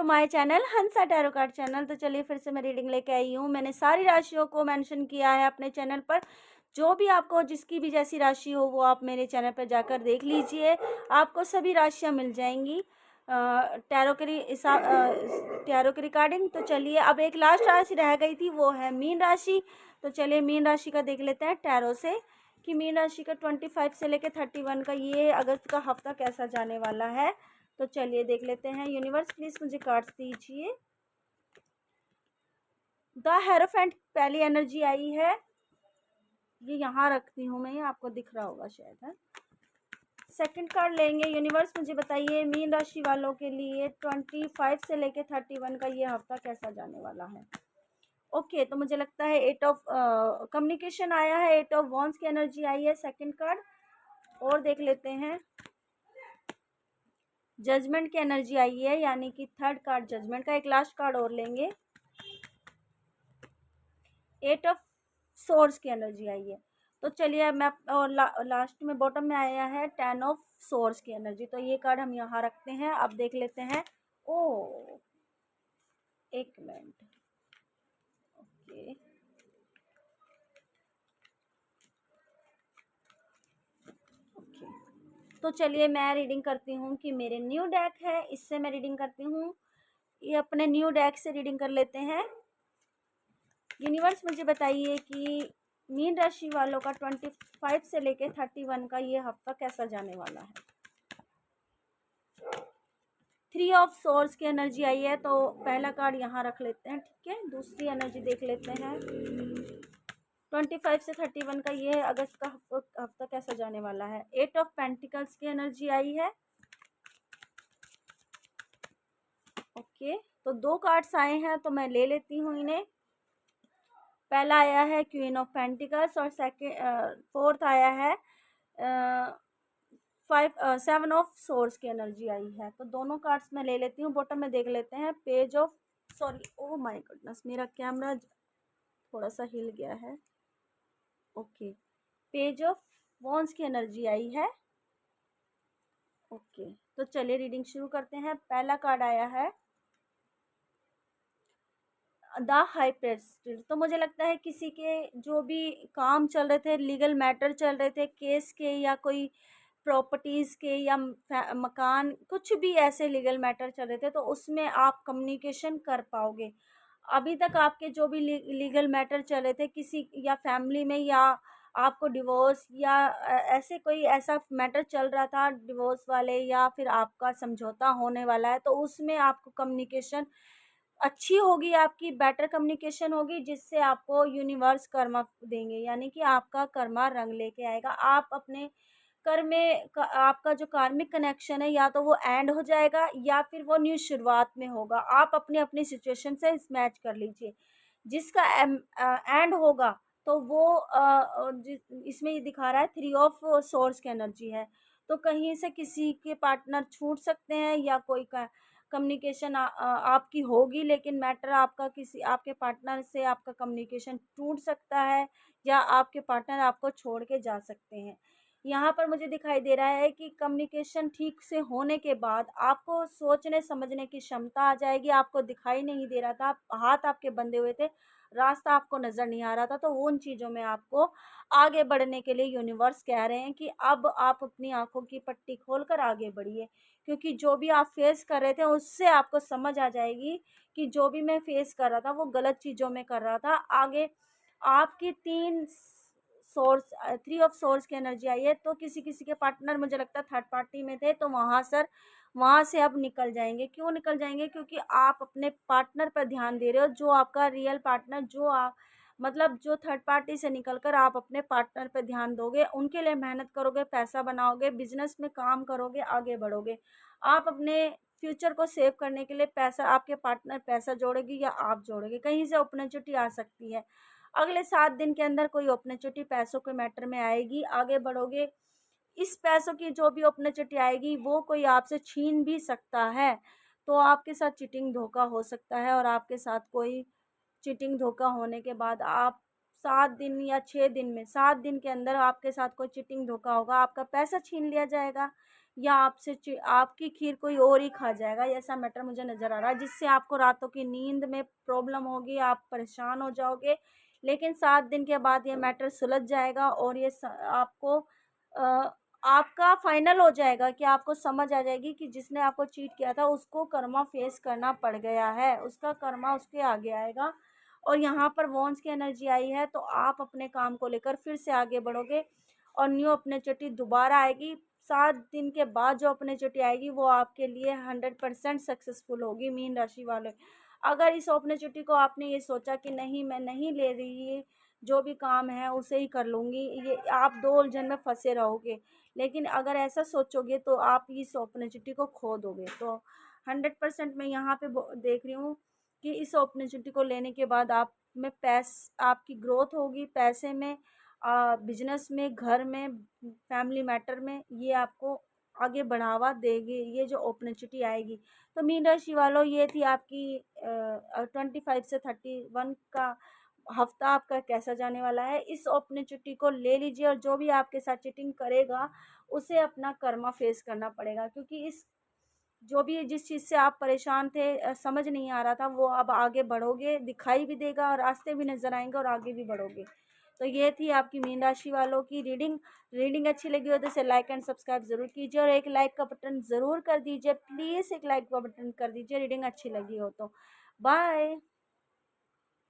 To my channel Hansa tarot card channel. तो चलिए फिर से मैं रीडिंग लेके आई हूँ। मैंने सारी राशियों को मेंशन किया है अपने चैनल पर। जो भी आपको जिसकी भी जैसी राशि हो वो आप मेरे चैनल पर जाकर देख लीजिए, आपको सभी राशियाँ मिल जाएंगी टैरो के रिगार्डिंग। तो चलिए अब एक लास्ट राशि रह गई थी, वो है मीन राशि। तो चलिए मीन राशि का देख लेते हैं टैरो से कि मीन राशि का 25 से लेकर 31 का ये अगस्त का हफ्ता कैसा जाने वाला है। तो चलिए देख लेते हैं। यूनिवर्स प्लीज मुझे कार्ड्स दीजिए। द हेरोफेंट पहली एनर्जी आई है, ये यहाँ रखती हूँ मैं, ये आपको दिख रहा होगा शायद है। सेकंड कार्ड लेंगे। यूनिवर्स मुझे बताइए मीन राशि वालों के लिए 25 से लेके 31 का ये हफ्ता कैसा जाने वाला है। ओके, तो मुझे लगता है 8 ऑफ कम्युनिकेशन आया है, 8 ऑफ वॉन्ड्स की एनर्जी आई है सेकंड कार्ड। और देख लेते हैं जजमेंट की एनर्जी आई है, यानी कि थर्ड कार्ड जजमेंट का। एक लास्ट कार्ड और लेंगे। 8 ऑफ सोर्स की एनर्जी आई है। तो चलिए मैं और लास्ट में बॉटम में आया है 10 ऑफ सोर्स की एनर्जी। तो ये कार्ड हम यहाँ रखते हैं। अब देख लेते हैं। ओ एक मिनट, ओके ओके। तो चलिए मैं रीडिंग करती हूँ कि मेरे न्यू डेक है, इससे मैं रीडिंग करती हूँ। ये अपने न्यू डेक से रीडिंग कर लेते हैं। यूनिवर्स मुझे बताइए कि मीन राशि वालों का 25 से लेके 31 का ये हफ्ता कैसा जाने वाला है। 3 ऑफ सोर्स की एनर्जी आई है, तो पहला कार्ड यहाँ रख लेते हैं, ठीक है। दूसरी एनर्जी देख लेते हैं। 25 से 31 का ये अगस्त का हफ्ता कैसा जाने वाला है। 8 ऑफ पेंटिकल्स की एनर्जी आई है। ओके, तो 2 कार्ड्स आए हैं तो मैं ले लेती हूँ इन्हें। पहला आया है क्वीन ऑफ पेंटिकल्स और फोर्थ आया है 7 ऑफ सोर्स की एनर्जी आई है। तो दोनों कार्ड्स मैं ले लेती हूँ। बॉटम में देख लेते हैं page of oh my goodness, मेरा कैमरा थोड़ा सा हिल गया है। ओके, पेज ऑफ वॉन्ड्स की एनर्जी आई है। ओके, तो चलिए रीडिंग शुरू करते हैं। पहला कार्ड आया है द हाई प्रेस्टिज। तो मुझे लगता है किसी के जो भी काम चल रहे थे, लीगल मैटर चल रहे थे, केस के या कोई प्रॉपर्टीज़ के या मकान, कुछ भी ऐसे लीगल मैटर चल रहे थे, तो उसमें आप कम्युनिकेशन कर पाओगे। अभी तक आपके जो भी लीगल मैटर चल रहे थे किसी या फैमिली में, या आपको डिवोर्स या ऐसे कोई ऐसा मैटर चल रहा था डिवोर्स वाले, या फिर आपका समझौता होने वाला है, तो उसमें आपको कम्युनिकेशन अच्छी होगी, आपकी बेटर कम्युनिकेशन होगी, जिससे आपको यूनिवर्स कर्मा देंगे, यानी कि आपका कर्मा रंग लेके आएगा। आप अपने कर्म में आपका जो कार्मिक कनेक्शन है, या तो वो एंड हो जाएगा या फिर वो न्यू शुरुआत में होगा। आप अपनी अपनी सिचुएशन से मैच कर लीजिए। जिसका एंड होगा तो वो इसमें ये दिखा रहा है 3 ऑफ सोर्स की एनर्जी है। तो कहीं से किसी के पार्टनर छूट सकते हैं, या कोई कम्युनिकेशन आपकी होगी, लेकिन मैटर आपका किसी आपके पार्टनर से आपका कम्युनिकेशन टूट सकता है, या आपके पार्टनर आपको छोड़ के जा सकते हैं। यहाँ पर मुझे दिखाई दे रहा है कि कम्युनिकेशन ठीक से होने के बाद आपको सोचने समझने की क्षमता आ जाएगी। आपको दिखाई नहीं दे रहा था, हाथ आपके बंधे हुए थे, रास्ता आपको नज़र नहीं आ रहा था, तो उन चीज़ों में आपको आगे बढ़ने के लिए यूनिवर्स कह रहे हैं कि अब आप अपनी आंखों की पट्टी खोलकर आगे बढ़िए। क्योंकि जो भी आप फेस कर रहे थे उससे आपको समझ आ जाएगी कि जो भी मैं फेस कर रहा था वो गलत चीज़ों में कर रहा था। आगे आपकी 3 ऑफ सोर्स की एनर्जी आई है, तो किसी किसी के पार्टनर मुझे लगता है थर्ड पार्टी में थे, तो वहाँ से अब निकल जाएंगे। क्यों निकल जाएंगे? क्योंकि आप अपने पार्टनर पर ध्यान दे रहे हो। जो आपका रियल पार्टनर, जो आप मतलब जो थर्ड पार्टी से निकलकर आप अपने पार्टनर पर ध्यान दोगे, उनके लिए मेहनत करोगे, पैसा बनाओगे, बिजनेस में काम करोगे, आगे बढ़ोगे। आप अपने फ्यूचर को सेव करने के लिए पैसा, आपके पार्टनर पैसा जोड़ेगी या आप जोड़ोगे, कहीं से अपॉर्चुनिटी आ सकती है। अगले 7 दिन के अंदर कोई अपॉर्चुनिटी पैसों के मैटर में आएगी, आगे बढ़ोगे। इस पैसों की जो भी अपॉर्चुनिटी आएगी वो कोई आपसे छीन भी सकता है, तो आपके साथ चीटिंग धोखा हो सकता है। और आपके साथ कोई चीटिंग धोखा होने के बाद आप 7 दिन या 6 दिन में, 7 दिन के अंदर आपके साथ कोई चीटिंग धोखा होगा, आपका पैसा छीन लिया जाएगा, या आपकी खीर कोई और ही खा जाएगा, ऐसा मैटर मुझे नज़र आ रहा है, जिससे आपको रातों की नींद में प्रॉब्लम होगी, आप परेशान हो जाओगे। लेकिन 7 दिन के बाद ये मैटर सुलझ जाएगा और आपको आपका फाइनल हो जाएगा कि आपको समझ आ जाएगी कि जिसने आपको चीट किया था उसको कर्मा फेस करना पड़ गया है, उसका कर्मा उसके आगे आएगा। और यहाँ पर वॉन्स की एनर्जी आई है, तो आप अपने काम को लेकर फिर से आगे बढ़ोगे और न्यू अपॉर्चुनिटी दोबारा आएगी। 7 दिन के बाद जो अपॉर्चुनिटी आएगी वो आपके लिए 100% सक्सेसफुल होगी मीन राशि वाले। अगर इस अपॉर्चुनिटी को आपने ये सोचा कि नहीं मैं नहीं ले रही, जो भी काम है उसे ही कर लूँगी, ये आप 2 उलझन में फंसे रहोगे। लेकिन अगर ऐसा सोचोगे तो आप इस अपॉर्चुनिटी को खो दोगे। तो 100% मैं यहाँ पे देख रही हूँ कि इस अपॉर्चुनिटी को लेने के बाद आप में आपकी ग्रोथ होगी, पैसे में, बिजनेस में, घर में, फैमिली मैटर में, ये आपको आगे बढ़ावा देगी ये जो अपॉर्चुनिटी आएगी। तो मीन राशि वालों, ये थी आपकी 25 से 31 का हफ्ता आपका कैसा जाने वाला है। इस अपॉर्चुनिटी को ले लीजिए और जो भी आपके साथ चीटिंग करेगा उसे अपना कर्मा फेस करना पड़ेगा, क्योंकि इस जो भी जिस चीज़ से आप परेशान थे, समझ नहीं आ रहा था, वो अब आगे बढ़ोगे, दिखाई भी देगा और रास्ते भी नज़र आएंगे और आगे भी बढ़ोगे। तो ये थी आपकी मीन राशि वालों की रीडिंग। रीडिंग अच्छी लगी हो तो इसे लाइक एंड सब्सक्राइब ज़रूर कीजिए और एक लाइक का बटन ज़रूर कर दीजिए, प्लीज़ एक लाइक का बटन कर दीजिए रीडिंग अच्छी लगी हो तो। बाय।